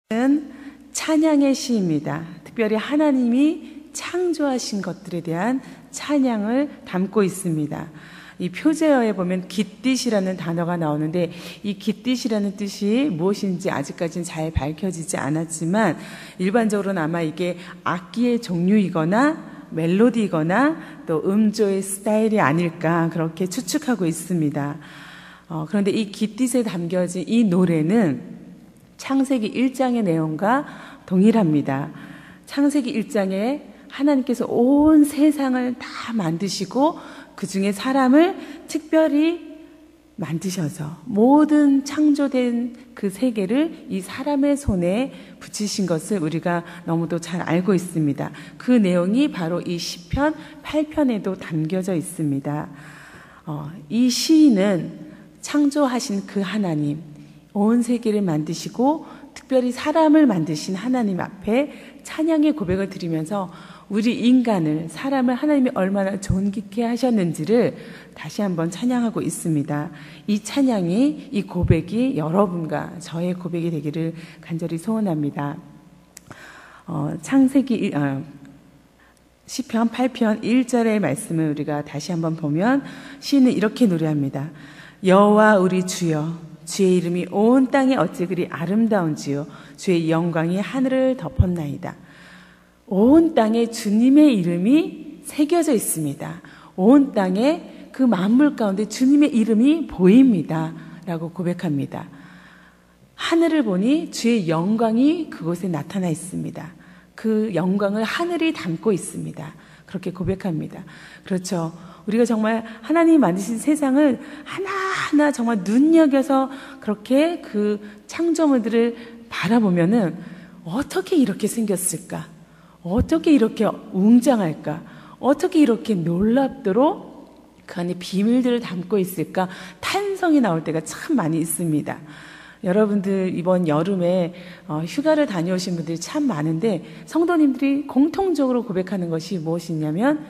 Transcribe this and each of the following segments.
는 찬양의 시입니다. 특별히 하나님이 창조하신 것들에 대한 찬양을 담고 있습니다. 이 표제어에 보면 깃딧이라는 단어가 나오는데 이 깃딧이라는 뜻이 무엇인지 아직까지는 잘 밝혀지지 않았지만 일반적으로는 아마 이게 악기의 종류이거나 멜로디이거나 또 음조의 스타일이 아닐까 그렇게 추측하고 있습니다. 그런데 이 깃딧에 담겨진 이 노래는 창세기 1장의 내용과 동일합니다. 창세기 1장에 하나님께서 온 세상을 다 만드시고 그 중에 사람을 특별히 만드셔서 모든 창조된 그 세계를 이 사람의 손에 붙이신 것을 우리가 너무도 잘 알고 있습니다. 그 내용이 바로 이 시편 8편에도 담겨져 있습니다. 이 시인은 창조하신 그 하나님, 온 세계를 만드시고 특별히 사람을 만드신 하나님 앞에 찬양의 고백을 드리면서 우리 인간을, 사람을 하나님이 얼마나 존귀케 하셨는지를 다시 한번 찬양하고 있습니다. 이 찬양이, 이 고백이 여러분과 저의 고백이 되기를 간절히 소원합니다. 시편 8편 1절의 말씀을 우리가 다시 한번 보면 시인은 이렇게 노래합니다. 여호와 우리 주여, 주의 이름이 온 땅에 어찌 그리 아름다운지요, 주의 영광이 하늘을 덮었나이다. 온 땅에 주님의 이름이 새겨져 있습니다. 온 땅에 그 만물 가운데 주님의 이름이 보입니다 라고 고백합니다. 하늘을 보니 주의 영광이 그곳에 나타나 있습니다. 그 영광을 하늘이 담고 있습니다. 그렇게 고백합니다. 그렇죠. 우리가 정말 하나님이 만드신 세상을 하나하나 정말 눈여겨서 그렇게 그 창조물들을 바라보면은 어떻게 이렇게 생겼을까? 어떻게 이렇게 웅장할까? 어떻게 이렇게 놀랍도록 그 안에 비밀들을 담고 있을까? 탄성이 나올 때가 참 많이 있습니다. 여러분들 이번 여름에 휴가를 다녀오신 분들이 참 많은데 성도님들이 공통적으로 고백하는 것이 무엇이냐면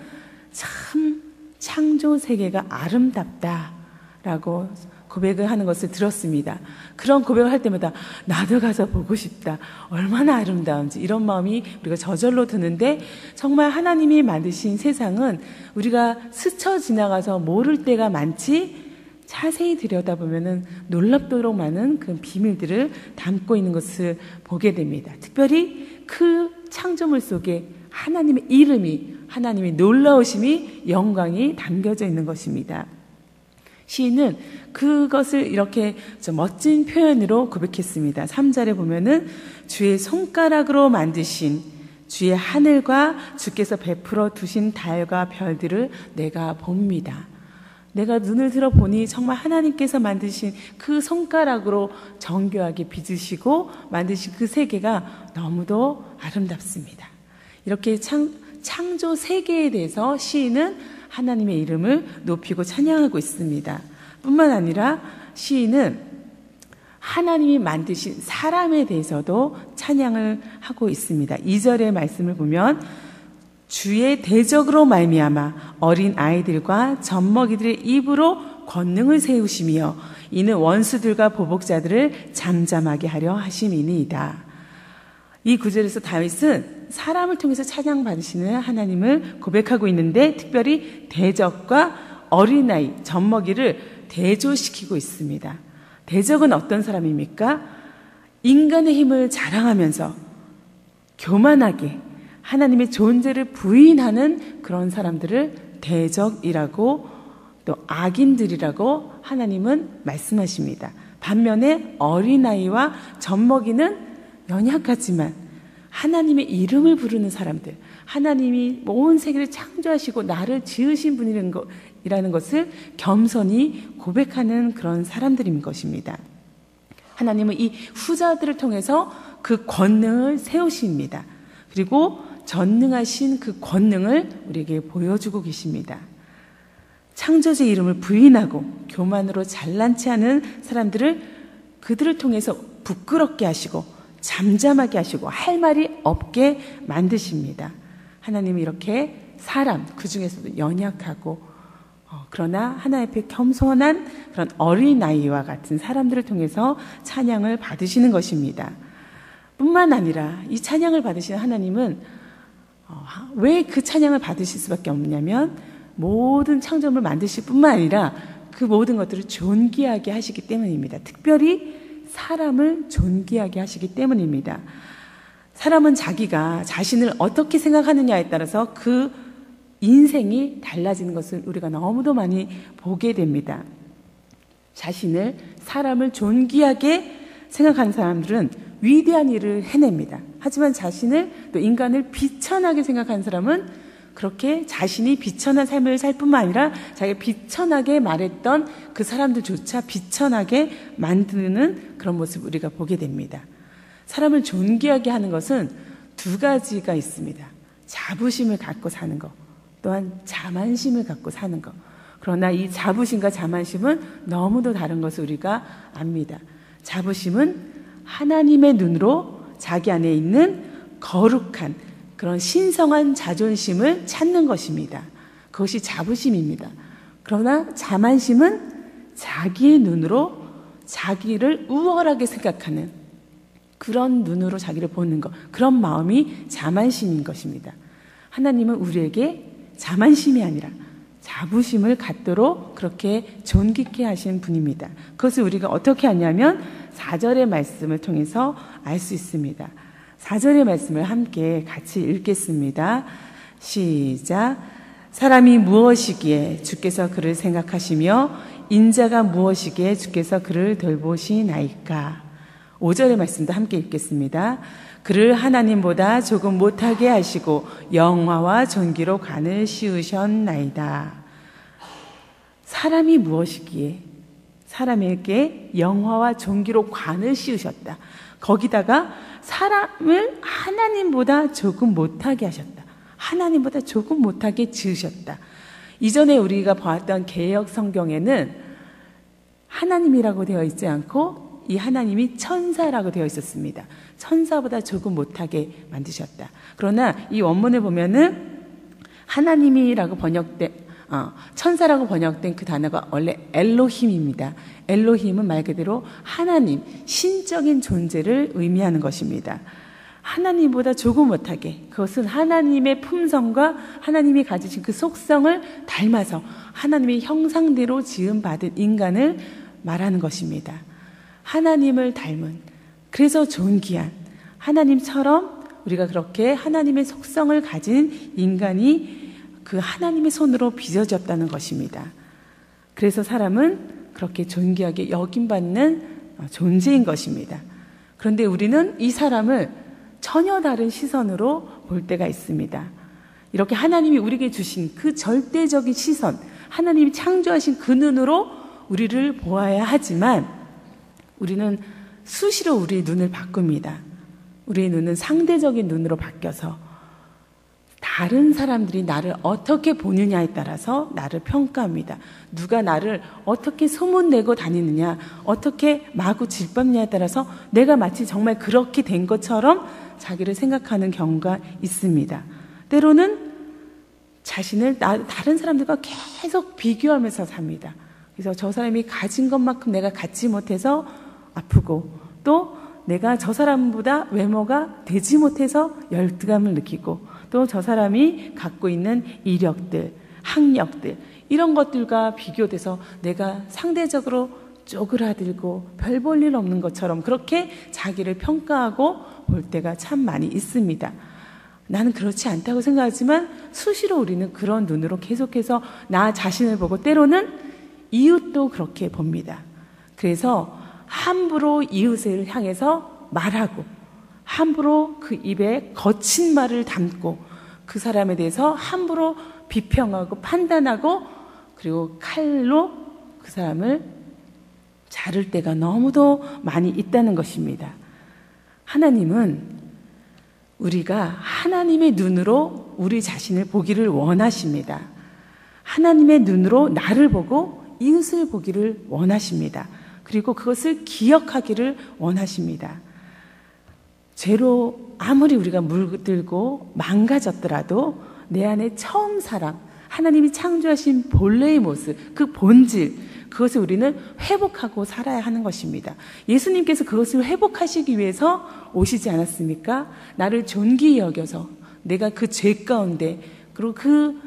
참 창조 세계가 아름답다라고 고백을 하는 것을 들었습니다. 그런 고백을 할 때마다 나도 가서 보고 싶다. 얼마나 아름다운지 이런 마음이 우리가 저절로 드는데 정말 하나님이 만드신 세상은 우리가 스쳐 지나가서 모를 때가 많지 자세히 들여다보면은 놀랍도록 많은 그 비밀들을 담고 있는 것을 보게 됩니다. 특별히 그 창조물 속에 하나님의 이름이, 하나님의 놀라우심이, 영광이 담겨져 있는 것입니다. 시인은 그것을 이렇게 멋진 표현으로 고백했습니다. 3절에 보면은 주의 손가락으로 만드신 주의 하늘과 주께서 베풀어 두신 달과 별들을 내가 봅니다. 내가 눈을 들어보니 정말 하나님께서 만드신 그 손가락으로 정교하게 빚으시고 만드신 그 세계가 너무도 아름답습니다. 이렇게 창조 세계에 대해서 시인은 하나님의 이름을 높이고 찬양하고 있습니다. 뿐만 아니라 시인은 하나님이 만드신 사람에 대해서도 찬양을 하고 있습니다. 2절의 말씀을 보면 주의 대적으로 말미암아 어린 아이들과 젖먹이들의 입으로 권능을 세우시며 이는 원수들과 보복자들을 잠잠하게 하려 하심이니이다. 이 구절에서 다윗은 사람을 통해서 찬양받으시는 하나님을 고백하고 있는데 특별히 대적과 어린아이, 젖먹이를 대조시키고 있습니다. 대적은 어떤 사람입니까? 인간의 힘을 자랑하면서 교만하게 하나님의 존재를 부인하는 그런 사람들을 대적이라고 또 악인들이라고 하나님은 말씀하십니다. 반면에 어린아이와 젖먹이는 연약하지만 하나님의 이름을 부르는 사람들, 하나님이 온 세계를 창조하시고 나를 지으신 분이라는 것을 겸손히 고백하는 그런 사람들인 것입니다. 하나님은 이 후자들을 통해서 그 권능을 세우십니다. 그리고 전능하신 그 권능을 우리에게 보여주고 계십니다. 창조주의 이름을 부인하고 교만으로 잘난 체 하는 사람들을 그들을 통해서 부끄럽게 하시고 잠잠하게 하시고 할 말이 없게 만드십니다. 하나님이 이렇게 사람, 그 중에서도 연약하고 그러나 하나님 앞에 겸손한 그런 어린아이와 같은 사람들을 통해서 찬양을 받으시는 것입니다. 뿐만 아니라 이 찬양을 받으시는 하나님은 왜 그 찬양을 받으실 수밖에 없냐면 모든 창조물을 만드실 뿐만 아니라 그 모든 것들을 존귀하게 하시기 때문입니다. 특별히 사람을 존귀하게 하시기 때문입니다. 사람은 자기가 자신을 어떻게 생각하느냐에 따라서 그 인생이 달라지는 것을 우리가 너무도 많이 보게 됩니다. 사람을 존귀하게 생각하는 사람들은 위대한 일을 해냅니다. 하지만 자신을, 또 인간을 비천하게 생각하는 사람은 그렇게 자신이 비천한 삶을 살 뿐만 아니라 자기가 비천하게 말했던 그 사람들조차 비천하게 만드는 그런 모습을 우리가 보게 됩니다. 사람을 존귀하게 하는 것은 두 가지가 있습니다. 자부심을 갖고 사는 것, 또한 자만심을 갖고 사는 것. 그러나 이 자부심과 자만심은 너무도 다른 것을 우리가 압니다. 자부심은 하나님의 눈으로 자기 안에 있는 거룩한 그런 신성한 자존심을 찾는 것입니다. 그것이 자부심입니다. 그러나 자만심은 자기의 눈으로 자기를 우월하게 생각하는 그런 눈으로 자기를 보는 것, 그런 마음이 자만심인 것입니다. 하나님은 우리에게 자만심이 아니라 자부심을 갖도록 그렇게 존귀케 하신 분입니다. 그것을 우리가 어떻게 하냐면 4절의 말씀을 통해서 알 수 있습니다. 4절의 말씀을 함께 같이 읽겠습니다. 시작. 사람이 무엇이기에 주께서 그를 생각하시며 인자가 무엇이기에 주께서 그를 돌보시나이까. 5절의 말씀도 함께 읽겠습니다. 그를 하나님보다 조금 못하게 하시고 영화와 존귀로 관을 씌우셨나이다. 사람이 무엇이기에 사람에게 영화와 존귀로 관을 씌우셨다. 거기다가 사람을 하나님보다 조금 못하게 하셨다. 하나님보다 조금 못하게 지으셨다. 이전에 우리가 보았던 개역 성경에는 하나님이라고 되어 있지 않고 이 하나님이 천사라고 되어 있었습니다. 천사보다 조금 못하게 만드셨다. 그러나 이 원문을 보면은 하나님이라고 천사라고 번역된 그 단어가 원래 엘로힘입니다. 엘로힘은 말 그대로 하나님, 신적인 존재를 의미하는 것입니다. 하나님보다 조금 못하게, 그것은 하나님의 품성과 하나님이 가지신 그 속성을 닮아서 하나님의 형상대로 지음받은 인간을 말하는 것입니다. 하나님을 닮은, 그래서 존귀한 하나님처럼 우리가 그렇게 하나님의 속성을 가진 인간이 그 하나님의 손으로 빚어졌다는 것입니다. 그래서 사람은 그렇게 존귀하게 여김받는 존재인 것입니다. 그런데 우리는 이 사람을 전혀 다른 시선으로 볼 때가 있습니다. 이렇게 하나님이 우리에게 주신 그 절대적인 시선, 하나님이 창조하신 그 눈으로 우리를 보아야 하지만 우리는 수시로 우리의 눈을 바꿉니다. 우리의 눈은 상대적인 눈으로 바뀌어서 다른 사람들이 나를 어떻게 보느냐에 따라서 나를 평가합니다. 누가 나를 어떻게 소문내고 다니느냐, 어떻게 마구 질밟느냐에 따라서 내가 마치 정말 그렇게 된 것처럼 자기를 생각하는 경우가 있습니다. 때로는 자신을 다른 사람들과 계속 비교하면서 삽니다. 그래서 저 사람이 가진 것만큼 내가 갖지 못해서 아프고, 또 내가 저 사람보다 외모가 되지 못해서 열등감을 느끼고, 또 저 사람이 갖고 있는 이력들, 학력들, 이런 것들과 비교돼서 내가 상대적으로 쪼그라들고 별 볼 일 없는 것처럼 그렇게 자기를 평가하고 볼 때가 참 많이 있습니다. 나는 그렇지 않다고 생각하지만 수시로 우리는 그런 눈으로 계속해서 나 자신을 보고 때로는 이웃도 그렇게 봅니다. 그래서 함부로 이웃을 향해서 말하고, 함부로 그 입에 거친 말을 담고, 그 사람에 대해서 함부로 비평하고 판단하고, 그리고 칼로 그 사람을 자를 때가 너무도 많이 있다는 것입니다. 하나님은 우리가 하나님의 눈으로 우리 자신을 보기를 원하십니다. 하나님의 눈으로 나를 보고 이웃을 보기를 원하십니다. 그리고 그것을 기억하기를 원하십니다. 죄로 아무리 우리가 물들고 망가졌더라도 내 안에 처음 사랑, 하나님이 창조하신 본래의 모습, 그 본질, 그것을 우리는 회복하고 살아야 하는 것입니다. 예수님께서 그것을 회복하시기 위해서 오시지 않았습니까? 나를 존귀히 여겨서 내가 그 죄 가운데 그리고 그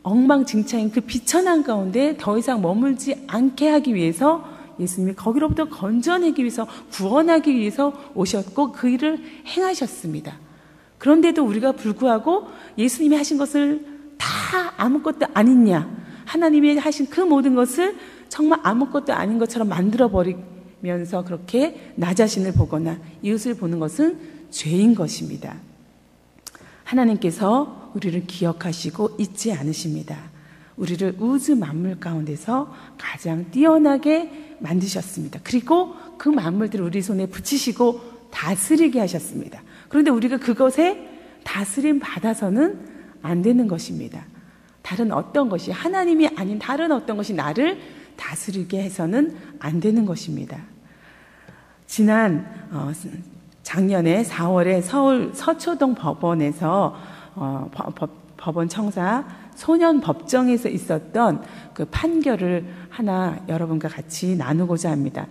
엉망진창인 그 비천한 가운데 더 이상 머물지 않게 하기 위해서 예수님이 거기로부터 건져내기 위해서 구원하기 위해서 오셨고 그 일을 행하셨습니다. 그런데도 우리가 불구하고 예수님이 하신 것을 다 아무것도 아니냐, 하나님이 하신 그 모든 것을 정말 아무것도 아닌 것처럼 만들어버리면서 그렇게 나 자신을 보거나 이웃을 보는 것은 죄인 것입니다. 하나님께서 우리를 기억하시고 잊지 않으십니다. 우리를 우주 만물 가운데서 가장 뛰어나게 만드셨습니다. 그리고 그 만물들을 우리 손에 붙이시고 다스리게 하셨습니다. 그런데 우리가 그것에 다스림 받아서는 안 되는 것입니다. 다른 어떤 것이, 하나님이 아닌 다른 어떤 것이 나를 다스리게 해서는 안 되는 것입니다. 지난 작년에 4월에 서울 서초동 법원에서 법원 청사 소년 법정에서 있었던 그 판결을 하나 여러분과 같이 나누고자 합니다.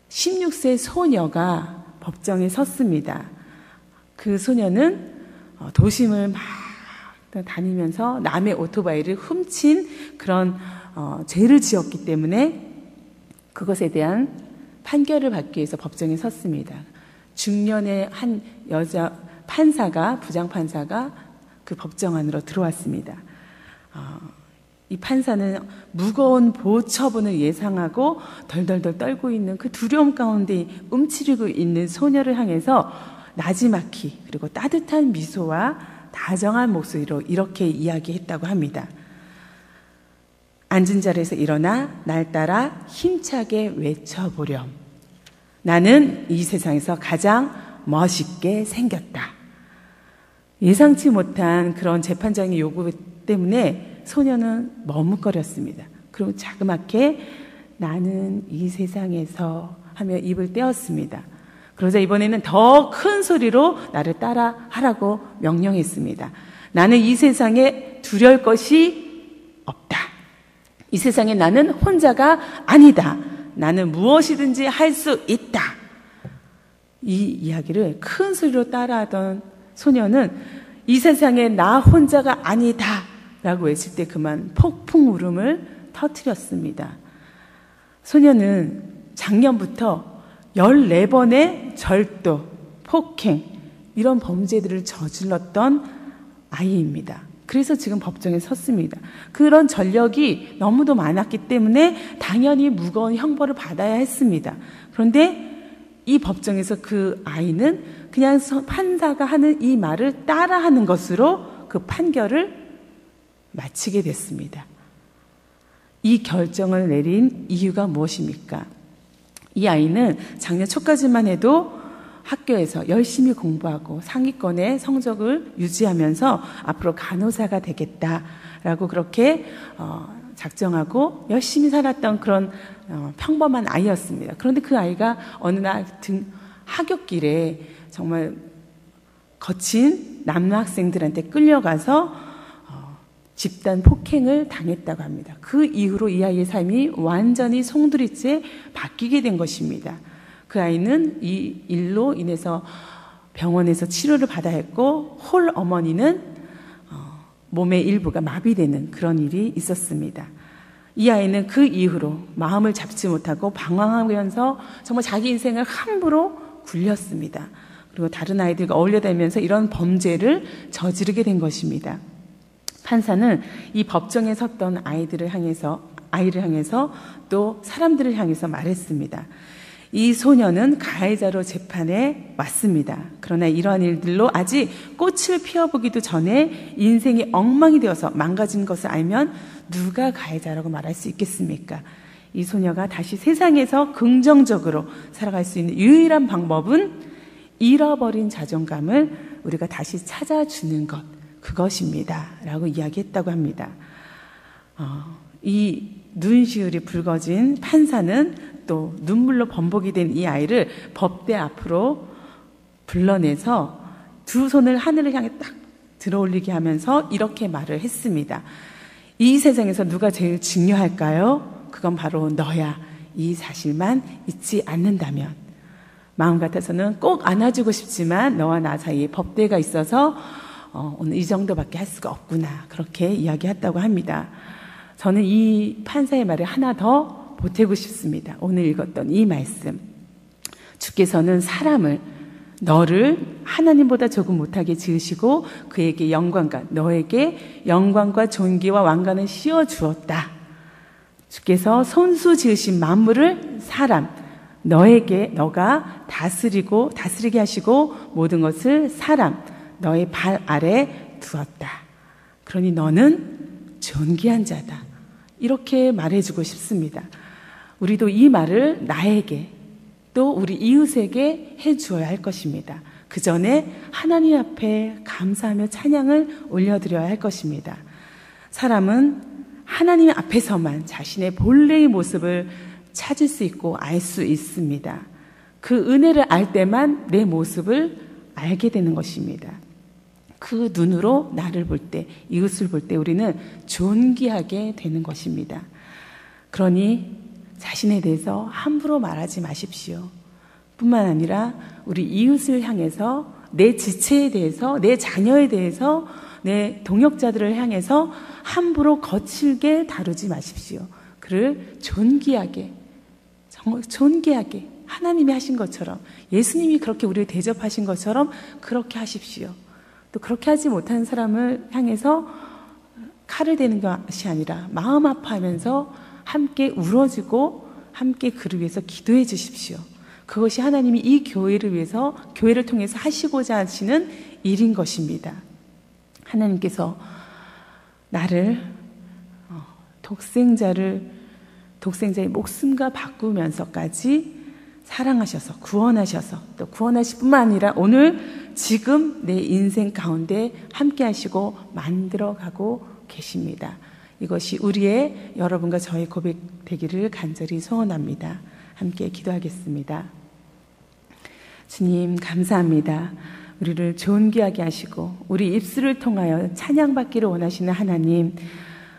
16세 소녀가 법정에 섰습니다. 그 소녀는 도심을 막 다니면서 남의 오토바이를 훔친 그런 죄를 지었기 때문에 그것에 대한 판결을 받기 위해서 법정에 섰습니다. 중년의 한 여자 판사가, 부장판사가 그 법정 안으로 들어왔습니다. 이 판사는 무거운 보처분을 예상하고 덜덜덜 떨고 있는 그 두려움 가운데 움츠리고 있는 소녀를 향해서 나지막히 그리고 따뜻한 미소와 다정한 목소리로 이렇게 이야기했다고 합니다. 앉은 자리에서 일어나 날 따라 힘차게 외쳐보렴. 나는 이 세상에서 가장 멋있게 생겼다. 예상치 못한 그런 재판장의 요구 때문에 소녀는 머뭇거렸습니다. 그리고 자그맣게 나는 이 세상에서 하며 입을 떼었습니다. 그러자 이번에는 더 큰 소리로 나를 따라 하라고 명령했습니다. 나는 이 세상에 두려울 것이 없다. 이 세상에 나는 혼자가 아니다. 나는 무엇이든지 할 수 있다. 이 이야기를 큰 소리로 따라하던 소녀는 이 세상에 나 혼자가 아니다 라고 외칠 때 그만 폭풍 울음을 터뜨렸습니다. 소녀는 작년부터 14번의 절도, 폭행 이런 범죄들을 저질렀던 아이입니다. 그래서 지금 법정에 섰습니다. 그런 전력이 너무도 많았기 때문에 당연히 무거운 형벌을 받아야 했습니다. 그런데 이 법정에서 그 아이는 그냥 판사가 하는 이 말을 따라하는 것으로 그 판결을 마치게 됐습니다. 이 결정을 내린 이유가 무엇입니까? 이 아이는 작년 초까지만 해도 학교에서 열심히 공부하고 상위권의 성적을 유지하면서 앞으로 간호사가 되겠다라고 그렇게 작정하고 열심히 살았던 그런 평범한 아이였습니다. 그런데 그 아이가 어느 날 하굣길에 정말 거친 남학생들한테 끌려가서 집단 폭행을 당했다고 합니다. 그 이후로 이 아이의 삶이 완전히 송두리째 바뀌게 된 것입니다. 그 아이는 이 일로 인해서 병원에서 치료를 받아야 했고 홀 어머니는 몸의 일부가 마비되는 그런 일이 있었습니다. 이 아이는 그 이후로 마음을 잡지 못하고 방황하면서 정말 자기 인생을 함부로 굴렸습니다. 그리고 다른 아이들과 어울려 다니면서 이런 범죄를 저지르게 된 것입니다. 판사는 이 법정에 섰던 아이를 향해서 또 사람들을 향해서 말했습니다. 이 소녀는 가해자로 재판에 왔습니다. 그러나 이러한 일들로 아직 꽃을 피워보기도 전에 인생이 엉망이 되어서 망가진 것을 알면 누가 가해자라고 말할 수 있겠습니까? 이 소녀가 다시 세상에서 긍정적으로 살아갈 수 있는 유일한 방법은 잃어버린 자존감을 우리가 다시 찾아주는 것, 그것입니다. 라고 이야기했다고 합니다. 이 눈시울이 붉어진 판사는 또 눈물로 범벅이 된 이 아이를 법대 앞으로 불러내서 두 손을 하늘을 향해 딱 들어올리게 하면서 이렇게 말을 했습니다. 이 세상에서 누가 제일 중요할까요? 그건 바로 너야. 이 사실만 잊지 않는다면, 마음 같아서는 꼭 안아주고 싶지만 너와 나 사이에 법대가 있어서 오늘 이 정도밖에 할 수가 없구나, 그렇게 이야기했다고 합니다. 저는 이 판사의 말을 하나 더 보태고 싶습니다. 오늘 읽었던 이 말씀, 주께서는 사람을, 너를 하나님보다 조금 못하게 지으시고 그에게 영광과, 너에게 영광과 존귀와 왕관을 씌워주었다. 주께서 손수 지으신 만물을 사람, 너에게, 너가 다스리게 하시고 모든 것을 사람, 너의 발 아래 두었다. 그러니 너는 존귀한 자다. 이렇게 말해주고 싶습니다. 우리도 이 말을 나에게, 또 우리 이웃에게 해주어야 할 것입니다. 그 전에 하나님 앞에 감사하며 찬양을 올려드려야 할 것입니다. 사람은 하나님 앞에서만 자신의 본래의 모습을 찾을 수 있고 알 수 있습니다. 그 은혜를 알 때만 내 모습을 알게 되는 것입니다. 그 눈으로 나를 볼 때, 이웃을 볼 때 우리는 존귀하게 되는 것입니다. 그러니 자신에 대해서 함부로 말하지 마십시오. 뿐만 아니라 우리 이웃을 향해서, 내 지체에 대해서, 내 자녀에 대해서, 내 동역자들을 향해서 함부로 거칠게 다루지 마십시오. 그를 존귀하게, 정말 존귀하게, 하나님이 하신 것처럼, 예수님이 그렇게 우리를 대접하신 것처럼 그렇게 하십시오. 또 그렇게 하지 못하는 사람을 향해서 칼을 대는 것이 아니라 마음 아파하면서 함께 울어주고 함께 그를 위해서 기도해 주십시오. 그것이 하나님이 이 교회를 위해서, 교회를 통해서 하시고자 하시는 일인 것입니다. 하나님께서 나를 독생자의 목숨과 바꾸면서까지 사랑하셔서, 구원하셔서, 또 구원하실 뿐만 아니라 오늘 지금 내 인생 가운데 함께 하시고 만들어가고 계십니다. 이것이 우리의, 여러분과 저의 고백 되기를 간절히 소원합니다. 함께 기도하겠습니다. 주님, 감사합니다. 우리를 존귀하게 하시고 우리 입술을 통하여 찬양받기를 원하시는 하나님,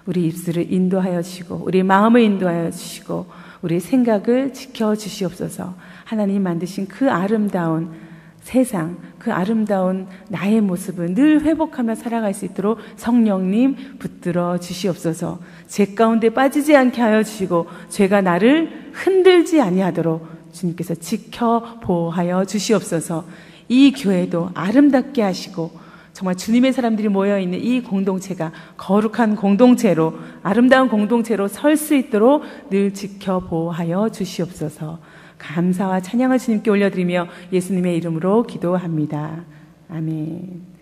우리 입술을 인도하여 주시고 우리 마음을 인도하여 주시고 우리 생각을 지켜주시옵소서. 하나님 만드신 그 아름다운 세상, 그 아름다운 나의 모습을 늘 회복하며 살아갈 수 있도록 성령님 붙들어 주시옵소서. 죄 가운데 빠지지 않게 하여 주시고 죄가 나를 흔들지 아니하도록 주님께서 지켜 보호하여 주시옵소서. 이 교회도 아름답게 하시고 정말 주님의 사람들이 모여있는 이 공동체가 거룩한 공동체로, 아름다운 공동체로 설 수 있도록 늘 지켜 보호하여 주시옵소서. 감사와 찬양을 주님께 올려드리며 예수님의 이름으로 기도합니다. 아멘.